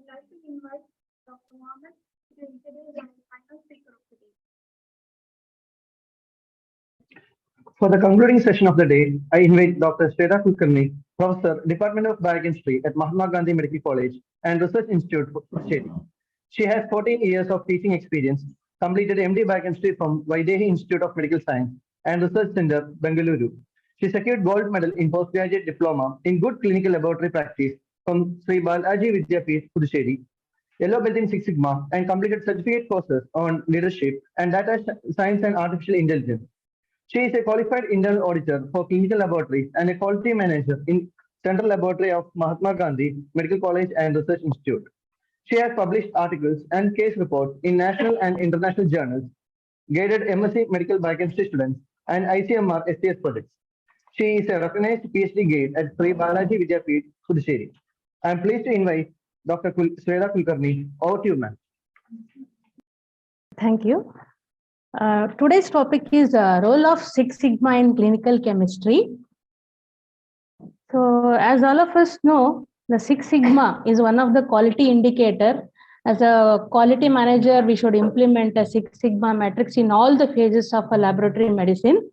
like to invite Dr. Mohammed to introduce our final speaker of the day. For the concluding session of the day, I invite Dr. Shweta Kulkarni, Professor, Department of Biochemistry at Mahatma Gandhi Medical College and Research Institute, Puducherry. She has 14 years of teaching experience, completed MD Biochemistry from Vaidehi Institute of Medical Science and Research Center, Bengaluru. She secured gold medal in postgraduate diploma in good clinical laboratory practice from Sri Balaji Vidyapeeth, Puducherry, yellow belt in Six Sigma, and completed certificate courses on leadership and data science and artificial intelligence. She is a qualified internal auditor for clinical laboratories and a quality manager in Central Laboratory of Mahatma Gandhi Medical College and Research Institute. She has published articles and case reports in national and international journals, guided MSc Medical Biochemistry students, and ICMR STS projects. She is a recognized PhD guide at Sri Balaji Vidyapeeth, Puducherry. I am pleased to invite Dr. Shweta Kulkarni. Over to you, ma'am. Thank you. Today's topic is role of Six Sigma in clinical chemistry. So, as all of us know, the Six Sigma is one of the quality indicator. As a quality manager, we should implement a Six Sigma matrix in all the phases of a laboratory medicine.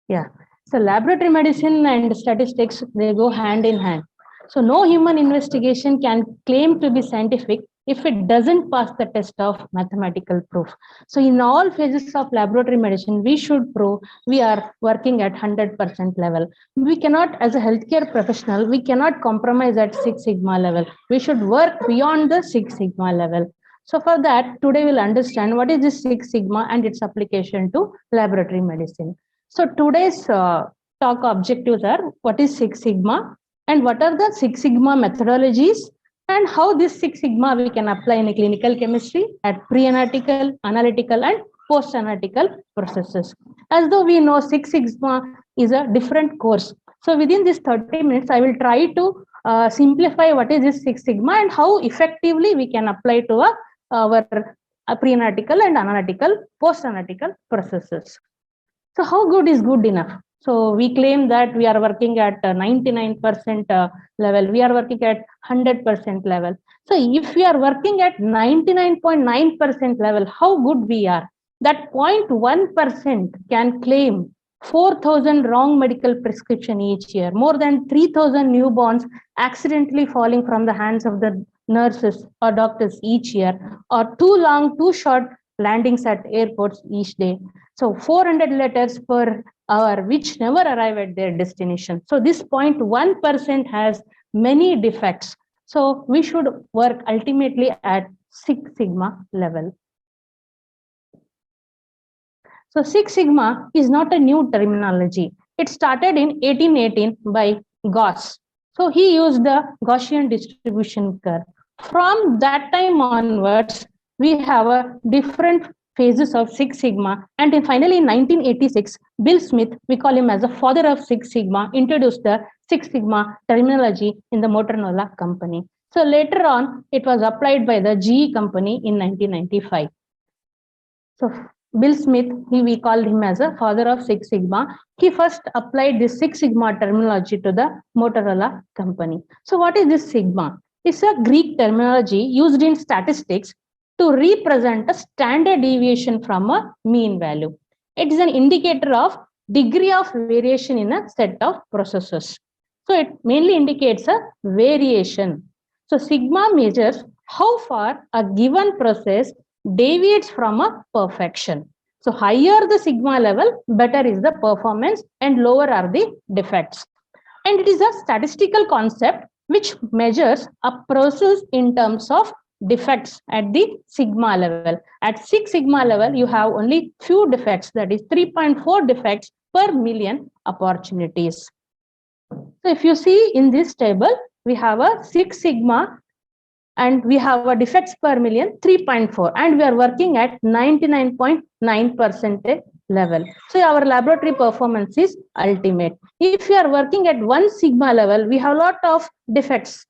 Yeah, so laboratory medicine and statistics, they go hand in hand. So no human investigation can claim to be scientific if it doesn't pass the test of mathematical proof. So in all phases of laboratory medicine, we should prove we are working at 100% level. We cannot, as a healthcare professional, we cannot compromise at Six Sigma level. We should work beyond the Six Sigma level. So for that, today we'll understand what is this Six Sigma and its application to laboratory medicine. So today's talk objectives are what is Six Sigma and what are the Six Sigma methodologies and how this Six Sigma we can apply in a clinical chemistry at pre-analytical, analytical and post-analytical processes. As though we know Six Sigma is a different course. So within this 30 minutes, I will try to simplify what is this Six Sigma and how effectively we can apply to our pre-analytical and analytical, post-analytical processes. So how good is good enough? So we claim that we are working at 99% level. We are working at 100% level. So if we are working at 99.9% level, how good we are? That 0.1% can claim 4,000 wrong medical prescription each year, more than 3,000 newborns accidentally falling from the hands of the nurses or doctors each year, or too long, too short landings at airports each day. So 400 letters per hour, which never arrive at their destination. So this 0.1% has many defects. So we should work ultimately at Six Sigma level. So Six Sigma is not a new terminology. It started in 1818 by Gauss. So he used the Gaussian distribution curve. From that time onwards, we have a different phases of Six Sigma, and finally in 1986, Bill Smith, we call him as the father of Six Sigma, introduced the Six Sigma terminology in the Motorola company. So later on, it was applied by the GE company in 1995. So Bill Smith, we called him as a father of Six Sigma. He first applied this Six Sigma terminology to the Motorola company. So what is this Sigma? It's a Greek terminology used in statistics to represent a standard deviation from a mean value. It is an indicator of degree of variation in a set of processes. So it mainly indicates a variation. So sigma measures how far a given process deviates from a perfection. So higher the sigma level, better is the performance and lower are the defects. And it is a statistical concept which measures a process in terms of defects at the sigma level. At Six Sigma level, you have only few defects, that is 3.4 defects per million opportunities. So if you see in this table, we have a Six Sigma and we have a defects per million 3.4 and we are working at 99.9% level. So our laboratory performance is ultimate. If you are working at 1 sigma level, we have a lot of defects,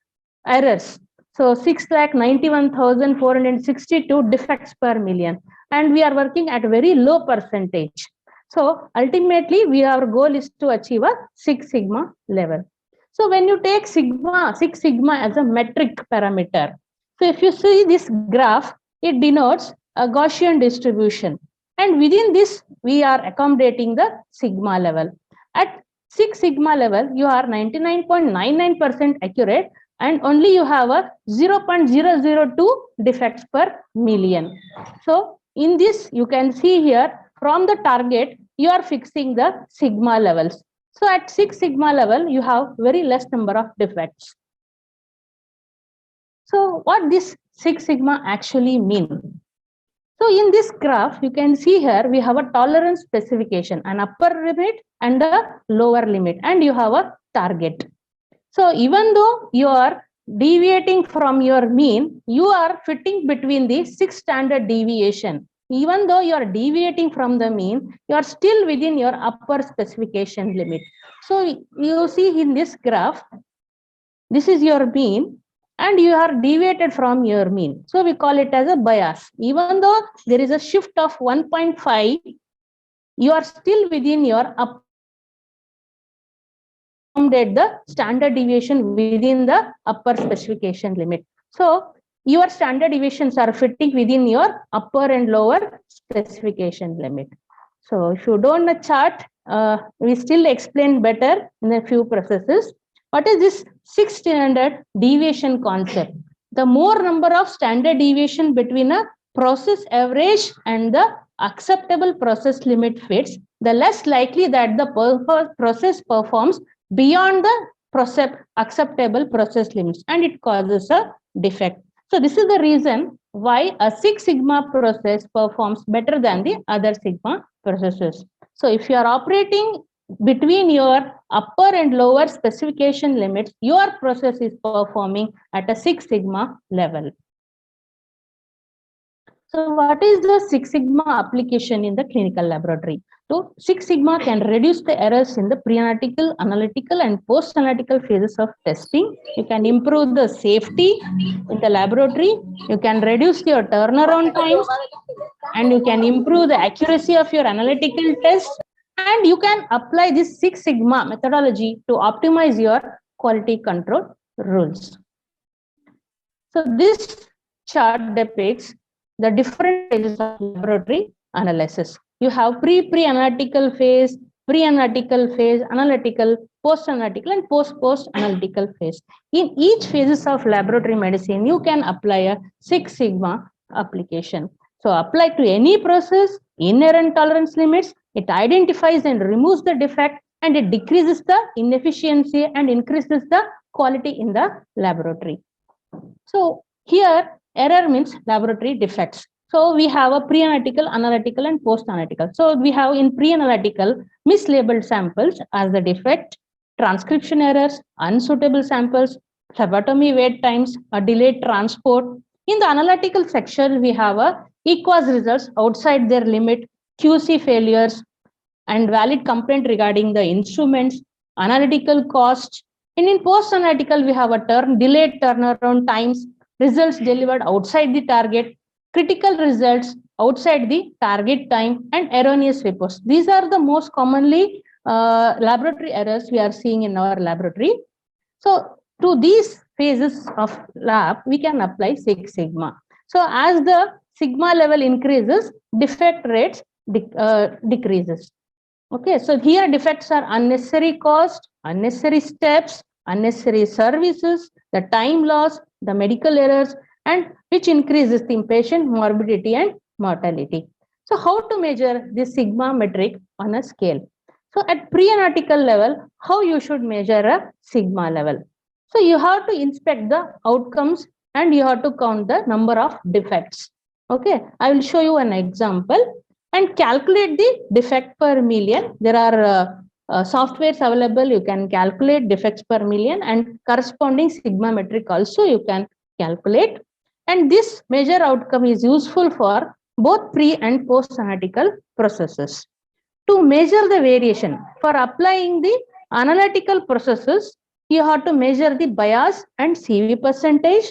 errors. So 6,91,462 defects per million, and we are working at very low percentage. So ultimately, our goal is to achieve a 6 sigma level. So when you take sigma, 6 sigma as a metric parameter, so if you see this graph, it denotes a Gaussian distribution. And within this, we are accommodating the sigma level. At 6 sigma level, you are 99.99% accurate, and only you have a 0.002 defects per million. So in this, you can see here from the target, you are fixing the sigma levels. So at 6 sigma level, you have very less number of defects. So what this 6 sigma actually mean? So in this graph, you can see here, we have a tolerance specification, an upper limit and a lower limit, and you have a target. So even though you are deviating from your mean, you are fitting between the 6 standard deviation. Even though you are deviating from the mean, you are still within your upper specification limit. So you see in this graph, this is your mean, and you are deviated from your mean. So we call it as a bias. Even though there is a shift of 1.5, you are still within your upper the standard deviation within the upper specification limit. So your standard deviations are fitting within your upper and lower specification limit. So if you don't know chart, we still explain better in a few processes. What is this 6 standard deviation concept? The more number of standard deviation between a process average and the acceptable process limit fits, the less likely that the process performs beyond the acceptable process limits, and it causes a defect. So this is the reason why a 6 sigma process performs better than the other sigma processes. So if you are operating between your upper and lower specification limits, your process is performing at a 6 sigma level. So what is the 6 sigma application in the clinical laboratory? So 6 sigma can reduce the errors in the pre-analytical, analytical, and post-analytical phases of testing. You can improve the safety in the laboratory. You can reduce your turnaround times, and you can improve the accuracy of your analytical tests. And you can apply this 6 sigma methodology to optimize your quality control rules. So this chart depicts the different phases of laboratory analysis. You have pre-analytical phase, analytical, post-analytical, and post-analytical phase. In each phases of laboratory medicine, you can apply a 6 sigma application. So apply to any process, inherent tolerance limits, it identifies and removes the defect, and it decreases the inefficiency and increases the quality in the laboratory. So here, error means laboratory defects. So we have a pre-analytical, analytical, and post-analytical. So we have in pre-analytical, mislabeled samples as the defect, transcription errors, unsuitable samples, phlebotomy wait times, a delayed transport. In the analytical section, we have a EQUAS results outside their limit, QC failures, and valid complaint regarding the instruments, analytical cost. And in post-analytical, we have a delayed turnaround times, results delivered outside the target, critical results outside the target time, and erroneous reports. These are the most commonly laboratory errors we are seeing in our laboratory. So to these phases of lab, we can apply 6 sigma. So as the sigma level increases, defect rates decreases. Okay, so here defects are unnecessary cost, unnecessary steps, unnecessary services, the time loss, the medical errors, and which increases the patient morbidity and mortality. So how to measure this sigma metric on a scale? So at pre-analytical level, how you should measure a sigma level? So you have to inspect the outcomes and you have to count the number of defects. Okay, I will show you an example and calculate the defect per million. There are softwares available. You can calculate defects per million and corresponding sigma metric also you can calculate. And this measure outcome is useful for both pre and post analytical processes. To measure the variation for applying the analytical processes, you have to measure the bias and CV percentage.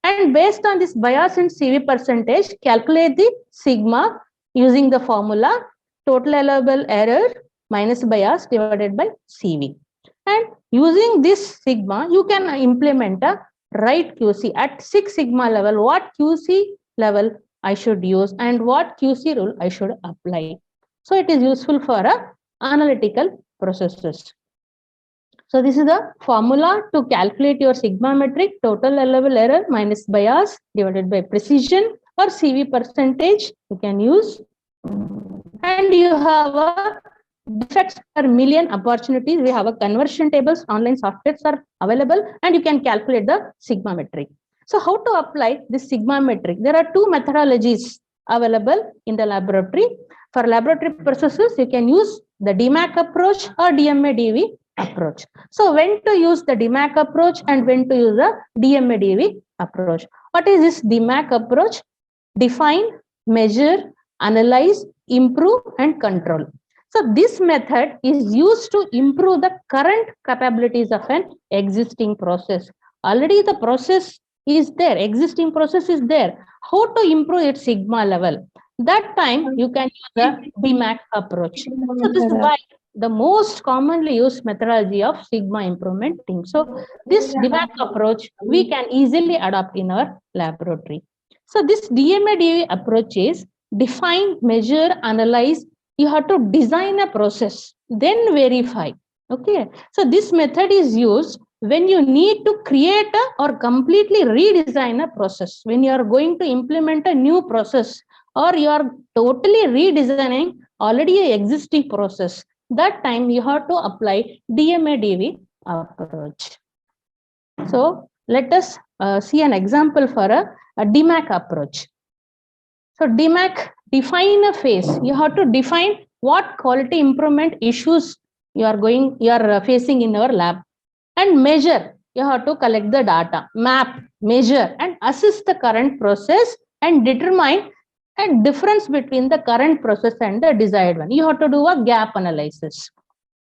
And based on this bias and CV percentage, calculate the sigma using the formula total allowable error minus bias divided by CV. And using this sigma, you can implement a right QC at 6 sigma level. What QC level I should use and what QC rule I should apply. So it is useful for analytical processes. So this is the formula to calculate your sigma metric, total allowable error minus bias divided by precision or CV percentage you can use. And you have a defects per million opportunities. We have a conversion tables, online softwares are available, and you can calculate the sigma metric. So how to apply this sigma metric? There are two methodologies available in the laboratory. For laboratory processes, you can use the DMAIC approach or DMADV approach. So when to use the DMAIC approach and when to use the DMADV approach? What is this DMAIC approach? Define, measure, analyze, improve, and control. So this method is used to improve the current capabilities of an existing process. Already the process is there, existing process is there. How to improve its sigma level? That time you can use the DMAIC approach. So this is why the most commonly used methodology of sigma improvement team. So this DMAIC approach we can easily adopt in our laboratory. So this DMADV approach is define, measure, analyze. You have to design a process, then verify. Okay. So this method is used when you need to create or completely redesign a process. When you are going to implement a new process or you are totally redesigning already an existing process, that time you have to apply DMADV approach. So let us see an example for a DMAIC approach. So DMAIC, define a phase. You have to define what quality improvement issues you are facing in your lab, and measure. You have to collect the data, map, measure, and assess the current process and determine a difference between the current process and the desired one. You have to do a gap analysis.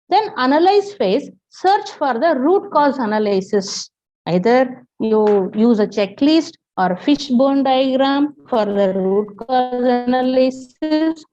Then analyze phase, search for the root cause analysis. Either you use a checklist or fishbone diagram for the root cause analysis.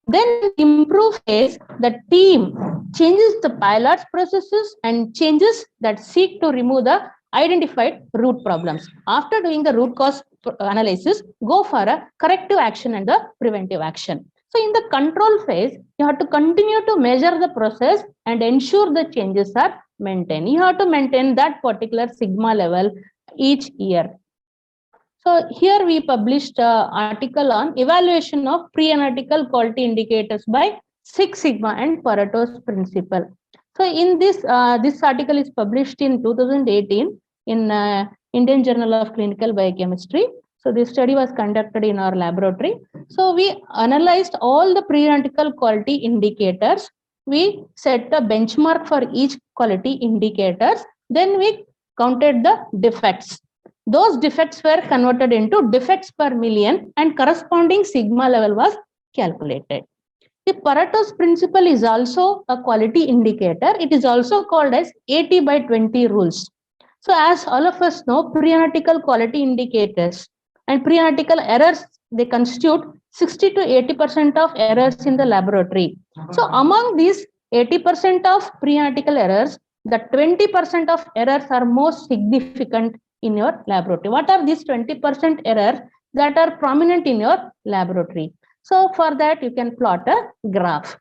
Then improve phase, the team changes the pilot processes and changes that seek to remove the identified root problems. After doing the root cause analysis, go for a corrective action and the preventive action. So in the control phase, you have to continue to measure the process and ensure the changes are maintained. You have to maintain that particular sigma level each year. So here we published an article on evaluation of pre-analytical quality indicators by Six Sigma and Pareto's principle. So in this, this article is published in 2018 in Indian Journal of Clinical Biochemistry. So this study was conducted in our laboratory. So we analyzed all the pre-analytical quality indicators. We set a benchmark for each quality indicators. Then we counted the defects. Those defects were converted into defects per million and corresponding sigma level was calculated. The Pareto's principle is also a quality indicator. It is also called as 80/20 rules. So as all of us know, pre-analytical quality indicators and pre-analytical errors, they constitute 60 to 80% of errors in the laboratory. So among these 80% of pre-analytical errors, the 20% of errors are most significant in your laboratory. What are these 20% errors that are prominent in your laboratory? So for that, you can plot a graph.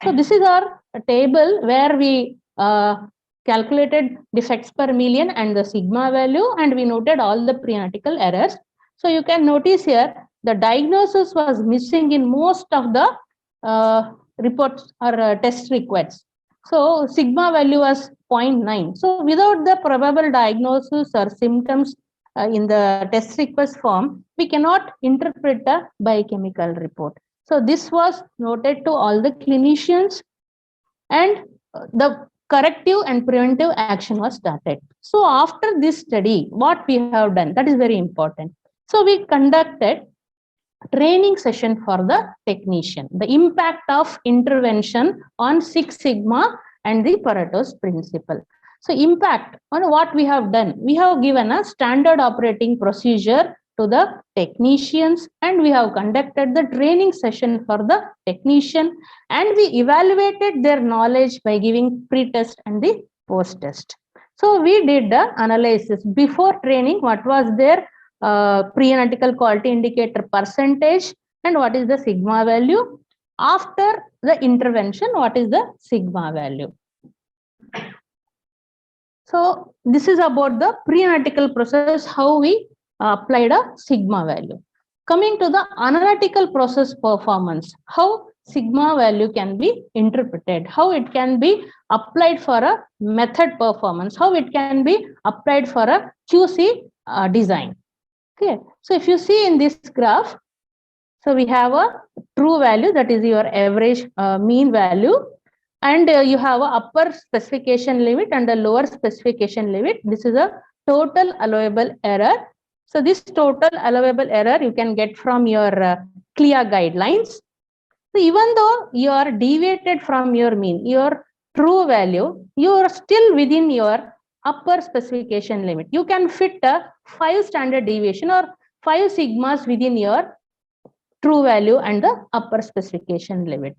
So this is our table where we calculated defects per million and the sigma value, and we noted all the pre-analytical errors. So you can notice here, the diagnosis was missing in most of the reports or test requests. So sigma value was 0.9. So without the probable diagnosis or symptoms in the test request form, we cannot interpret the biochemical report. So this was noted to all the clinicians, and the corrective and preventive action was started. So after this study, what we have done, that is very important. So we conducted training session for the technician, the impact of intervention on Six Sigma and the Pareto's principle. So impact on what we have done, we have given a standard operating procedure to the technicians, and we have conducted the training session for the technician, and we evaluated their knowledge by giving pre-test and the post-test. So we did the analysis before training, what was their pre-analytical quality indicator percentage and what is the sigma value. After the intervention, what is the sigma value. So this is about the pre-analytical process, how we applied a sigma value. Coming to the analytical process performance, how sigma value can be interpreted, how it can be applied for a method performance, how it can be applied for a QC design. Okay, so if you see in this graph, so we have a true value, that is your average mean value, and you have a upper specification limit and a lower specification limit. This is a total allowable error. So this total allowable error you can get from your CLIA guidelines. So even though you are deviated from your mean, your true value, you are still within your upper specification limit. You can fit a 5 standard deviation or 5 sigmas within your true value and the upper specification limit.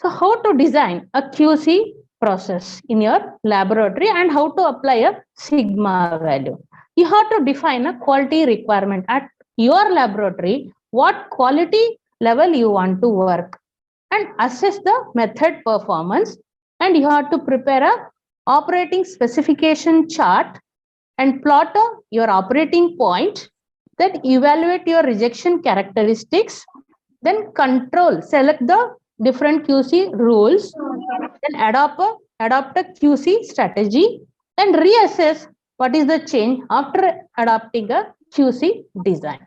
So how to design a QC process in your laboratory and how to apply a sigma value. You have to define a quality requirement at your laboratory, what quality level you want to work, and assess the method performance, and you have to prepare a operating specification chart and plot your operating point, then evaluate your rejection characteristics, then control, select the different QC rules, then adopt a QC strategy, and reassess what is the change after adopting a QC design.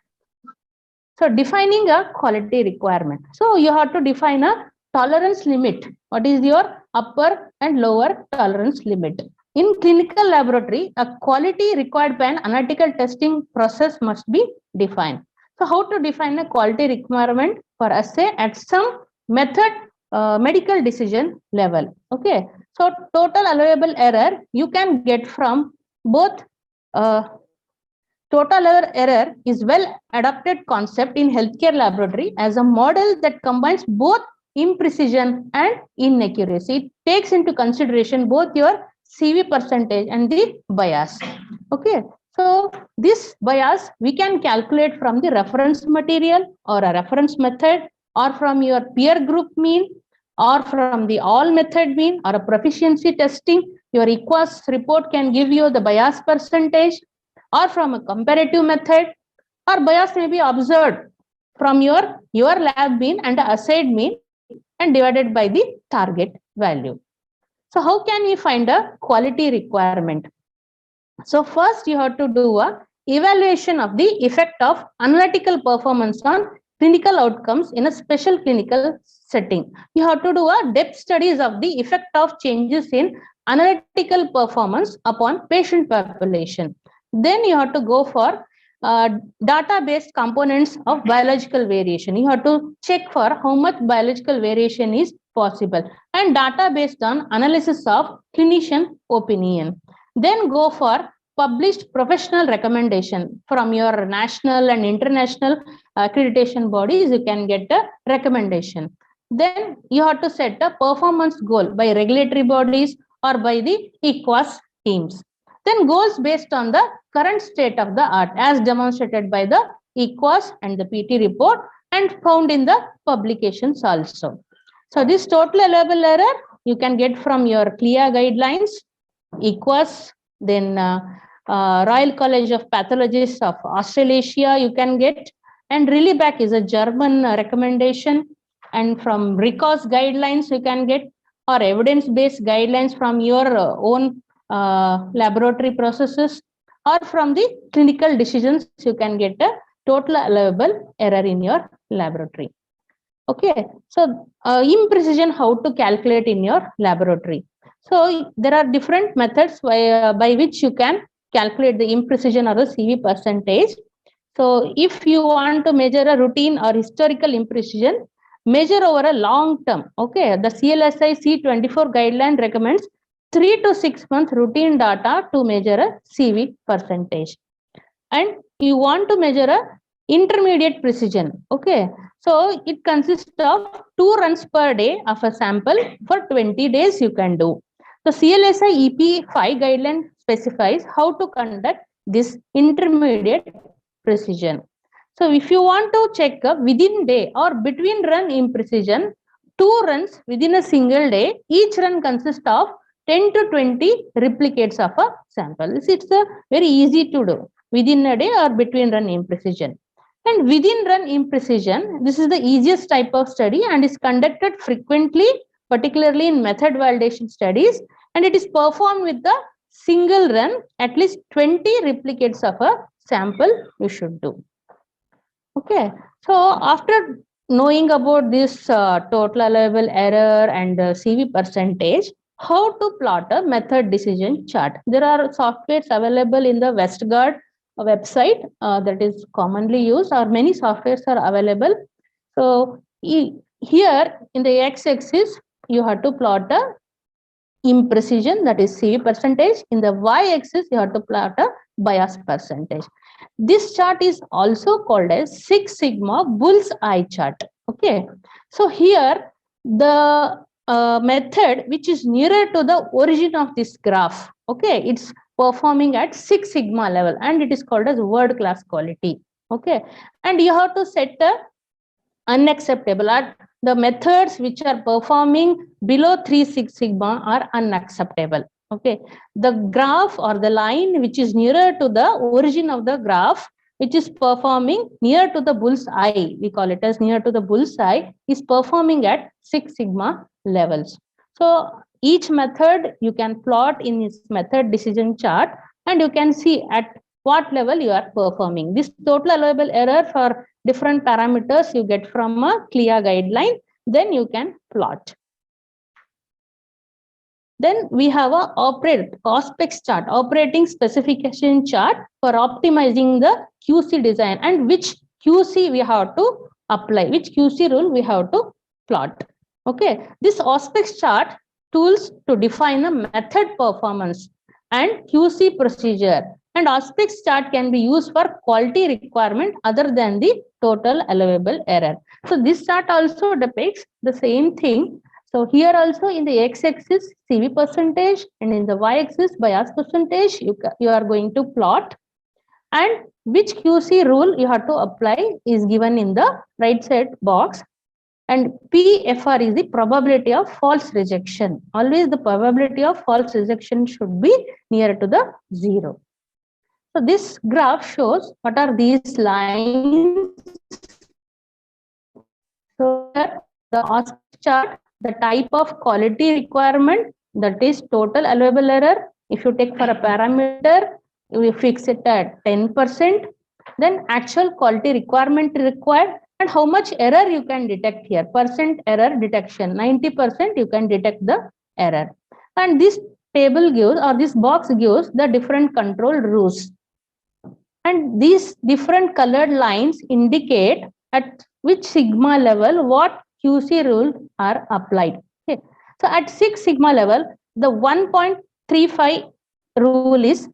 So defining a quality requirement. So you have to define a tolerance limit. What is your upper and lower tolerance limit? In clinical laboratory, a quality required by an analytical testing process must be defined. So how to define a quality requirement for assay at some method medical decision level? Okay, so total allowable error you can get from both. Total error is well adopted concept in healthcare laboratory as a model that combines both imprecision and inaccuracy. It takes into consideration both your CV percentage and the bias. Okay, so this bias we can calculate from the reference material or a reference method, or from your peer group mean, or from the all method mean, or a proficiency testing. Your EQUAS report can give you the bias percentage, or from a comparative method, or bias may be observed from your lab mean and the assayed mean and divided by the target value. So how can we find a quality requirement? So first you have to do a evaluation of the effect of analytical performance on clinical outcomes in a special clinical setting. You have to do a depth studies of the effect of changes in analytical performance upon patient population. Then you have to go for data-based components of biological variation. You have to check for how much biological variation is possible, and data based on analysis of clinician opinion. Then go for published professional recommendation from your national and international accreditation bodies. You can get a recommendation. Then you have to set a performance goal by regulatory bodies or by the EQUAS teams. Then goals based on the current state of the art as demonstrated by the EQUAS and the PT report and found in the publications also. So this total allowable error you can get from your CLIA guidelines, EQUAS, then Royal College of Pathologists of Australasia you can get, and RELIBAC is a German recommendation, and from RICOS guidelines you can get, or evidence-based guidelines from your own laboratory processes, or from the clinical decisions you can get a total allowable error in your laboratory. Okay, so imprecision, how to calculate in your laboratory. So there are different methods by which you can calculate the imprecision or the CV percentage. So if you want to measure a routine or historical imprecision, measure over a long term. Okay, the CLSI C24 guideline recommends 3 to 6 month routine data to measure a CV percentage. And you want to measure a intermediate precision. Okay, so it consists of 2 runs per day of a sample for 20 days you can do. The CLSI EP5 guideline specifies how to conduct this intermediate precision. So if you want to check within day or between run imprecision, 2 runs within a single day, each run consists of 10 to 20 replicates of a sample. It's a very easy to do within a day or between run imprecision. And within run imprecision, this is the easiest type of study and is conducted frequently, particularly in method validation studies, and it is performed with the single run, at least 20 replicates of a sample you should do. Okay, so after knowing about this total allowable error and CV percentage, how to plot a method decision chart? There are softwares available in the Westgard website that is commonly used, or many softwares are available. So here in the x-axis, you have to plot a imprecision, that is CV percentage. In the y-axis, you have to plot a bias percentage. This chart is also called as Six Sigma bull's eye chart. Okay, so here the method which is nearer to the origin of this graph, okay, it's performing at 6 sigma level and it is called as world class quality. Okay, and you have to set the unacceptable, or the methods which are performing below 3 sigma are unacceptable. Okay, the graph or the line which is nearer to the origin of the graph, which is performing near to the bull's eye, we call it as near to the bull's eye, is performing at 6 sigma levels. So each method you can plot in this method decision chart, and you can see at what level you are performing. This total allowable error for different parameters you get from a CLIA guideline, then you can plot. Then we have a OSPEX chart, operating specification chart, for optimizing the QC design and which QC we have to apply, which QC rule we have to plot. Okay, this OSPEX chart tools to define a method performance and QC procedure, and OSPEX chart can be used for quality requirement other than the total allowable error. So this chart also depicts the same thing. So here also in the x-axis CV percentage and in the y-axis bias percentage, you are going to plot, and which QC rule you have to apply is given in the right side box. And PFR is the probability of false rejection. Always the probability of false rejection should be near to the 0. So this graph shows what are these lines. So here the OSPEX chart, the type of quality requirement, that is total allowable error. If you take for a parameter, you fix it at 10%, then actual quality requirement required, and how much error you can detect here, percent error detection, 90% you can detect the error. And this table gives, or this box gives, the different control rules. And these different colored lines indicate at which sigma level what QC rules are applied. Okay. So at 6 sigma level, the 1.35 rule is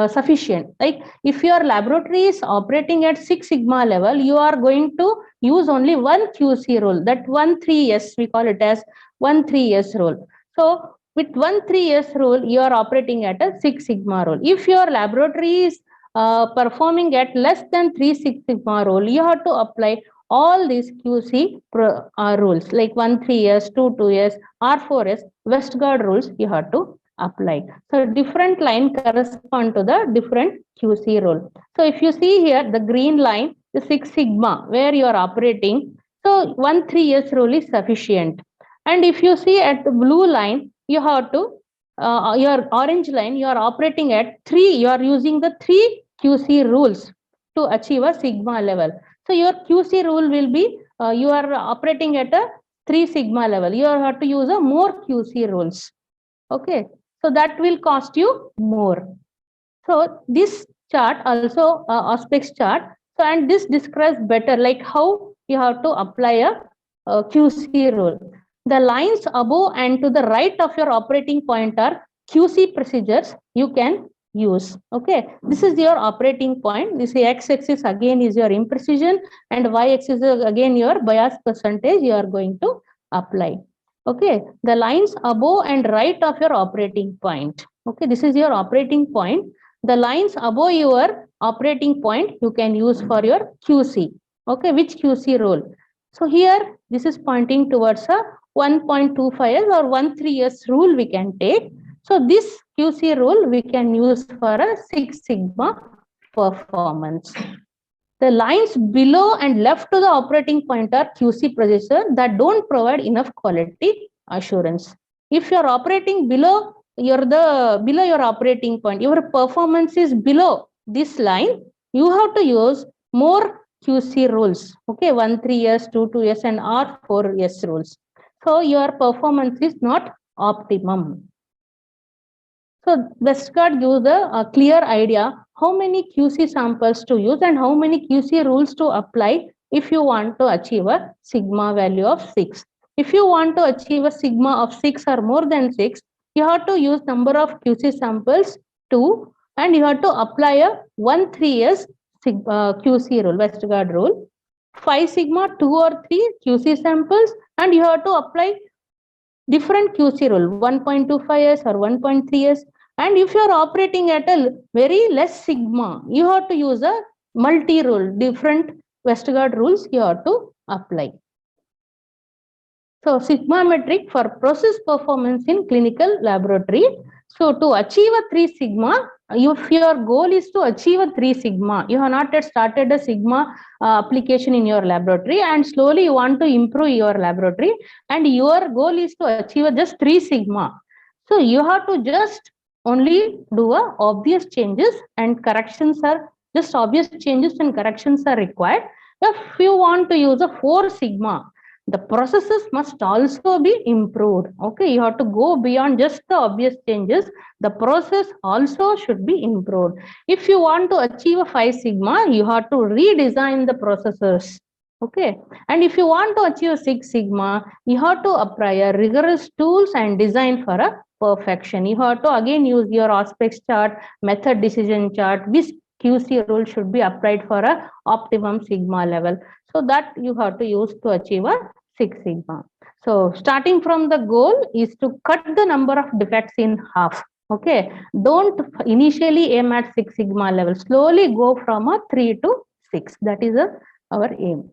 sufficient. Like if your laboratory is operating at 6 sigma level, you are going to use only one QC rule, that 1-3S, we call it as 1-3S rule. So with 1-3S rule, you are operating at a 6 sigma rule. If your laboratory is performing at less than 3 sigma rule, you have to apply all these QC rules like 1-3S, 2-2S, R4S, Westgard rules you have to apply. So different line correspond to the different QC rule. So if you see here the green line, the 6 sigma where you are operating, so 1-3S rule is sufficient. And if you see at the blue line, you have to your orange line, you are operating at 3, you are using the 3 QC rules to achieve a sigma level. So your QC rule will be, you are operating at a 3 sigma level. You have to use a more QC rules. Okay, so that will cost you more. So this chart also OSPEX chart. So and this describes better like how you have to apply a QC rule. The lines above and to the right of your operating point are QC procedures you can use. Okay, this is your operating point. This x-axis again is your imprecision, and y-axis is again your bias percentage you are going to apply. Okay, the lines above and right of your operating point. Okay, this is your operating point. The lines above your operating point you can use for your QC. Okay, which QC role? So here this is pointing towards a 1.25 or 1/3 rule we can take. So this QC rule we can use for a 6 sigma performance. The lines below and left to the operating point are QC procedures that don't provide enough quality assurance. If you're operating below your operating point, your performance is below this line, you have to use more QC rules. Okay, 1/3S, 2/2S, and or 4S rules. So your performance is not optimum. So Westgard gives a clear idea how many QC samples to use and how many QC rules to apply if you want to achieve a sigma value of 6. If you want to achieve a sigma of 6 or more than 6, you have to use number of QC samples 2, and you have to apply a 1/3S QC rule, Westgard rule. 5 sigma 2 or 3 QC samples, and you have to apply different QC rule, 1.25S or 1.3S. And if you are operating at a very less sigma, you have to use a multi-rule, different Westgard rules you have to apply. So sigma metric for process performance in clinical laboratory. So to achieve a 3 sigma, if your goal is to achieve a 3 sigma, you have not yet started a sigma application in your laboratory, and slowly you want to improve your laboratory, and your goal is to achieve just 3 sigma. So you have to just only do obvious changes, and corrections are just obvious changes and corrections are required. If you want to use a 4 sigma, the processes must also be improved. Okay, you have to go beyond just the obvious changes. The process also should be improved. If you want to achieve a 5 sigma, you have to redesign the processes. Okay, and if you want to achieve a 6 sigma, you have to apply a rigorous tools and design for a perfection. You have to again use your aspects chart, method decision chart, which QC rule should be applied for a optimum sigma level. So that you have to use to achieve a 6 sigma. So starting from the goal is to cut the number of defects in half. Okay, don't initially aim at 6 sigma level. Slowly go from a 3 to 6. That is our aim.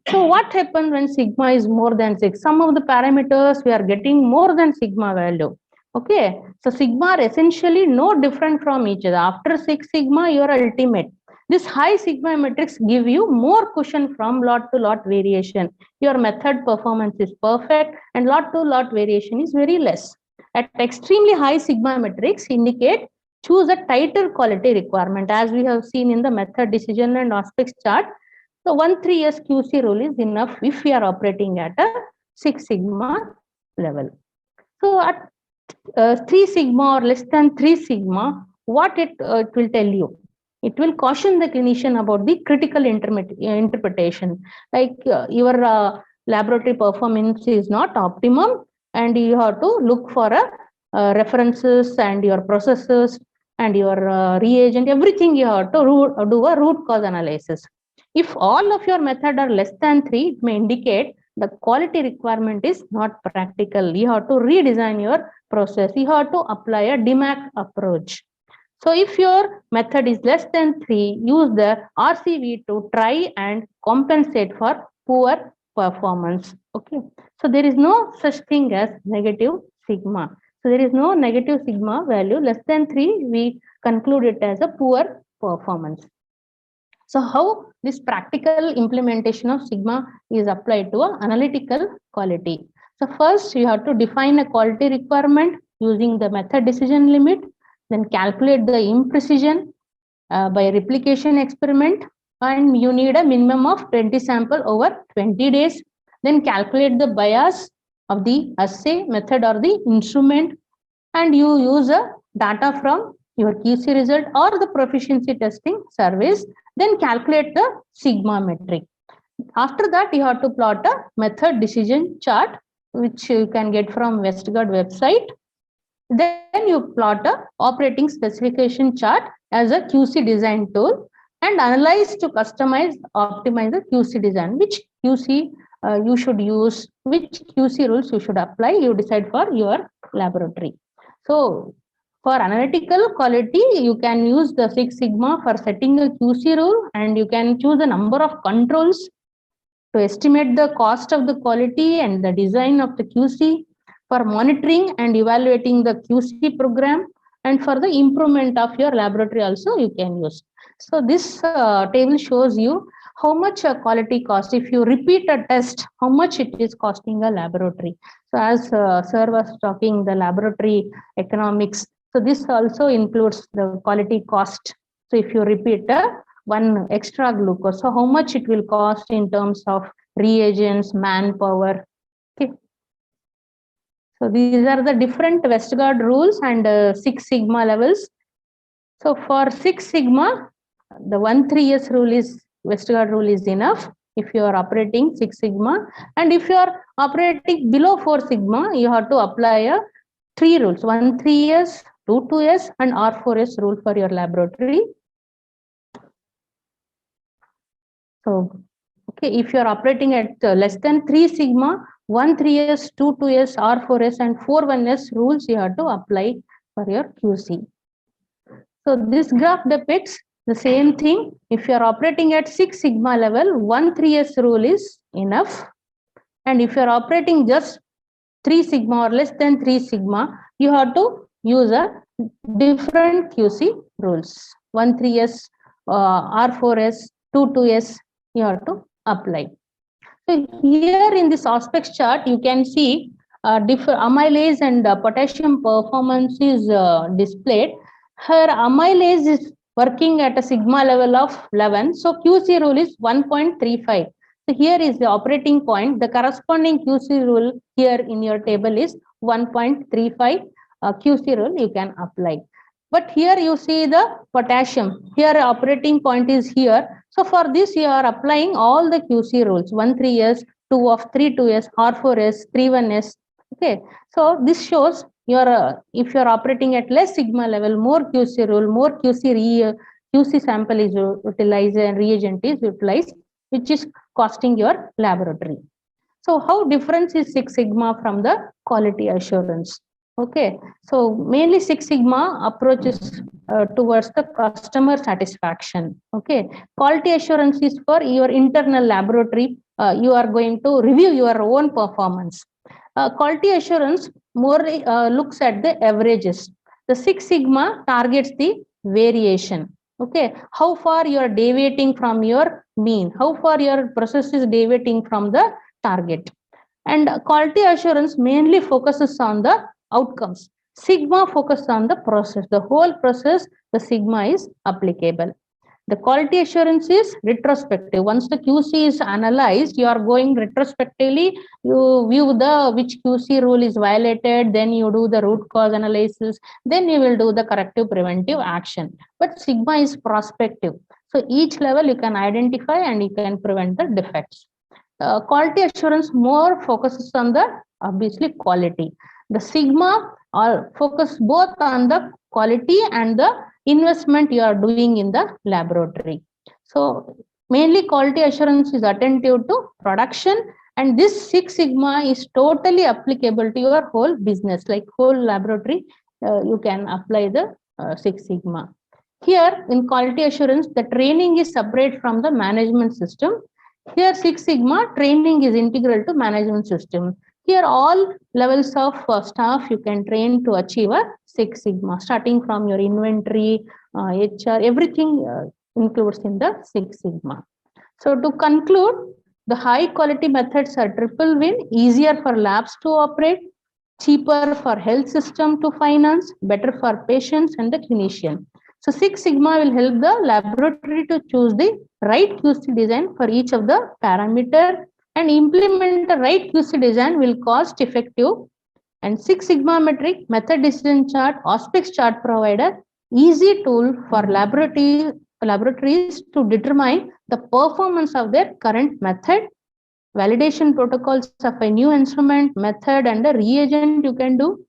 So what happens when sigma is more than 6? Some of the parameters we are getting more than sigma value. Okay, so sigma are essentially no different from each other. After 6 sigma, you are ultimate. This high sigma metrics give you more cushion from lot to lot variation. Your method performance is perfect, and lot to lot variation is very less. At extremely high sigma metrics indicate choose a tighter quality requirement, as we have seen in the method decision and aspects chart. So 1/3S QC rule is enough if we are operating at a 6 sigma level. So at 3 sigma or less than 3 sigma, what it will tell you? It will caution the clinician about the critical interpretation, like your laboratory performance is not optimum, and you have to look for references and your processes and your reagent, everything you have to do a root cause analysis. If all of your method are less than 3, it may indicate the quality requirement is not practical. You have to redesign your process. You have to apply a DMAIC approach. So if your method is less than 3, use the RCV to try and compensate for poor performance. Okay. So there is no such thing as negative sigma. So there is no negative sigma value. Less than 3, we conclude it as a poor performance. So how this practical implementation of sigma is applied to an analytical quality. So first you have to define a quality requirement using the method decision limit, then calculate the imprecision by replication experiment, and you need a minimum of 20 sample over 20 days. Then calculate the bias of the assay method or the instrument, and you use a data from your QC result or the proficiency testing surveys. Then calculate the sigma metric. After that, you have to plot a method decision chart, which you can get from Westgard website. Then you plot a operating specification chart as a QC design tool and analyze to customize, optimize the QC design, which QC you should use, which QC rules you should apply, you decide for your laboratory. So for analytical quality, you can use the Six Sigma for setting a QC rule, and you can choose the number of controls to estimate the cost of the quality and the design of the QC, for monitoring and evaluating the QC program, and for the improvement of your laboratory also you can use. So this table shows you how much a quality cost. If you repeat a test, how much it is costing a laboratory. So as sir was talking, the laboratory economics. So this also includes the quality cost. So if you repeat one extra glucose, so how much it will cost in terms of reagents, manpower. Okay. So these are the different Westgard rules and Six Sigma levels. So for Six Sigma, the 1-3S rule is Westgard rule is enough if you are operating Six Sigma, and if you are operating below 4 Sigma, you have to apply 3 rules: 1-3S, 2-2S, and R4S rule for your laboratory. So, okay, if you are operating at less than 3 Sigma, 1-3S, 2-2S, R4S, and 4-1S rules you have to apply for your QC. So this graph depicts the same thing. If you are operating at 6 Sigma level, 1-3S rule is enough. And if you are operating just 3 Sigma or less than 3 Sigma, you have to use a different QC rules. 1-3S, R4S, 2-2S, you have to apply. So here in this aspects chart, you can see different amylase and potassium performance is displayed. Her amylase is working at a Sigma level of 11. So QC rule is 1.35. So here is the operating point. The corresponding QC rule here in your table is 1.35 QC rule you can apply. But here you see the potassium. Here operating point is here. So for this you are applying all the QC rules: 1-3S, 2 of 3-2S, R4S, 3-1S. Okay. So this shows your if you are operating at less Sigma level, more QC rule, more QC sample is utilized and reagent is utilized, which is costing your laboratory. So how different is Six Sigma from the quality assurance? Okay, so mainly Six Sigma approaches towards the customer satisfaction. Okay, quality assurance is for your internal laboratory. You are going to review your own performance. Quality assurance more looks at the averages. The Six Sigma targets the variation. Okay, how far you are deviating from your mean, how far your process is deviating from the target. And quality assurance mainly focuses on the outcomes. Sigma focuses on the process, the whole process, the Sigma is applicable. The quality assurance is retrospective. Once the QC is analyzed, you are going retrospectively, you view the which QC rule is violated, then you do the root cause analysis, then you will do the corrective preventive action. But Sigma is prospective. So each level you can identify and you can prevent the defects. Quality assurance more focuses on the obviously quality. The Sigma focus both on the quality and the investment you are doing in the laboratory. So mainly quality assurance is attentive to production, and this Six Sigma is totally applicable to your whole business, like whole laboratory. You can apply the Six Sigma. Here in quality assurance, the training is separate from the management system. Here Six Sigma training is integral to management system. Here all levels of staff you can train to achieve a Six Sigma, starting from your inventory, HR, everything includes in the Six Sigma. So to conclude, the high quality methods are triple win, easier for labs to operate, cheaper for health system to finance, better for patients and the clinician. So Six Sigma will help the laboratory to choose the right QC design for each of the parameter, and implement the right QC design will cost effective. And Six Sigma metric method decision chart, aspects chart provider easy tool for laboratories to determine the performance of their current method, validation protocols of a new instrument, method, and a reagent you can do,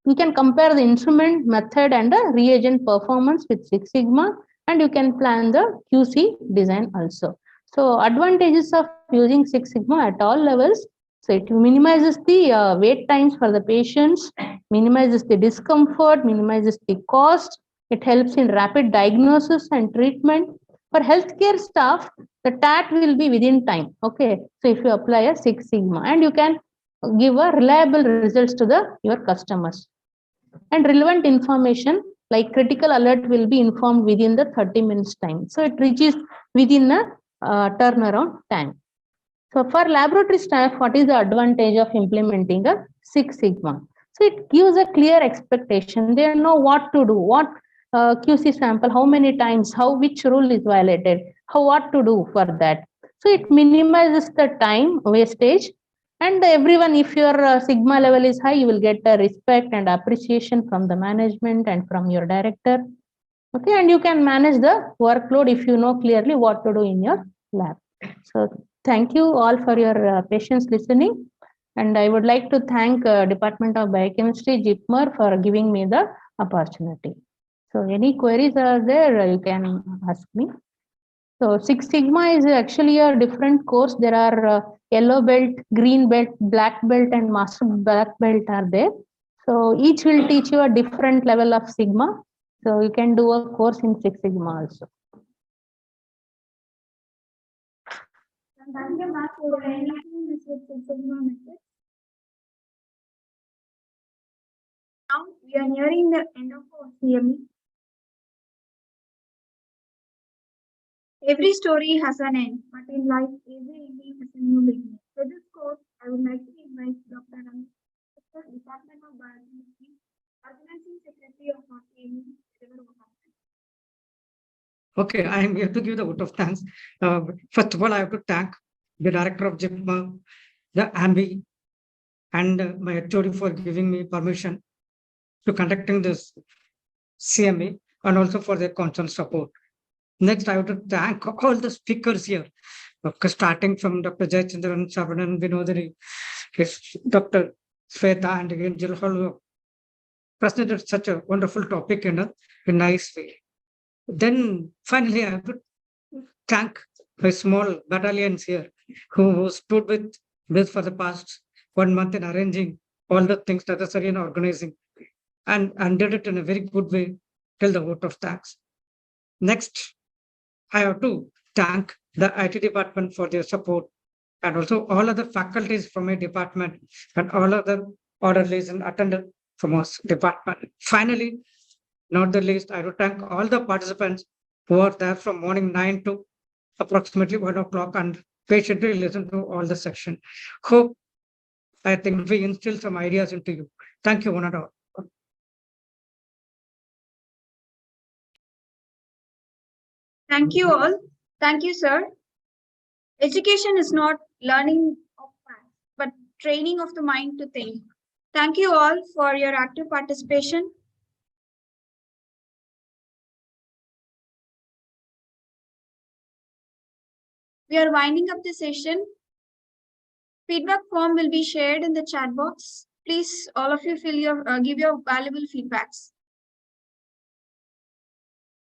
You can compare the instrument method and the reagent performance with Six Sigma, and you can plan the QC design also. So advantages of using Six Sigma at all levels. So it minimizes the wait times for the patients, minimizes the discomfort, minimizes the cost. It helps in rapid diagnosis and treatment. For healthcare staff, the TAT will be within time. Okay, so if you apply a Six Sigma, and you can give a reliable results to your customers. And relevant information like critical alert will be informed within the 30 minutes time. So it reaches within a turnaround time. So for laboratory staff, what is the advantage of implementing a Six Sigma? So it gives a clear expectation. They know what to do, what QC sample, how many times, which rule is violated, what to do for that. So it minimizes the time wastage. And everyone, if your Sigma level is high, you will get a respect and appreciation from the management and from your director. Okay, and you can manage the workload if you know clearly what to do in your lab. So thank you all for your patience listening. And I would like to thank Department of Biochemistry, JIPMER, for giving me the opportunity. So any queries are there, you can ask me. So Six Sigma is actually a different course. There are yellow belt, green belt, black belt, and master black belt are there. So each will teach you a different level of Sigma. So you can do a course in Six Sigma also. Thank you, ma'am, for anything with Six Sigma method. Now we are nearing the end of our CME. Every story has an end, but in life, every ending has a new beginning. For this course, I would like to invite Dr. Amit, Department of Biochemistry, Organizing Secretary of our CME. Okay, I am here to give the vote of thanks. First of all, I have to thank the director of JIPMER, the ANVI, and my HOD for giving me permission to conducting this CME and also for their constant support. Next, I have to thank all the speakers here, starting from Dr. Jayachandran, Sabanan, Vinodari, Dr. Sweta, and Angel, who presented such a wonderful topic in a nice way. Then finally, I have to thank my small battalions here who stood with this for the past 1 month in arranging all the things necessary in organizing and did it in a very good way till the vote of thanks. Next, I have to thank the IT department for their support and also all other faculties from my department and all other orderlies and attendants from our department. Finally, not the least, I would thank all the participants who are there from morning 9 to approximately 1 o'clock and patiently listen to all the section. Hope, I think we instill some ideas into you. Thank you, one and all. Thank you all. Thank you, sir. Education is not learning of facts, but training of the mind to think. Thank you all for your active participation. We are winding up the session. Feedback form will be shared in the chat box. Please, all of you, give your valuable feedbacks.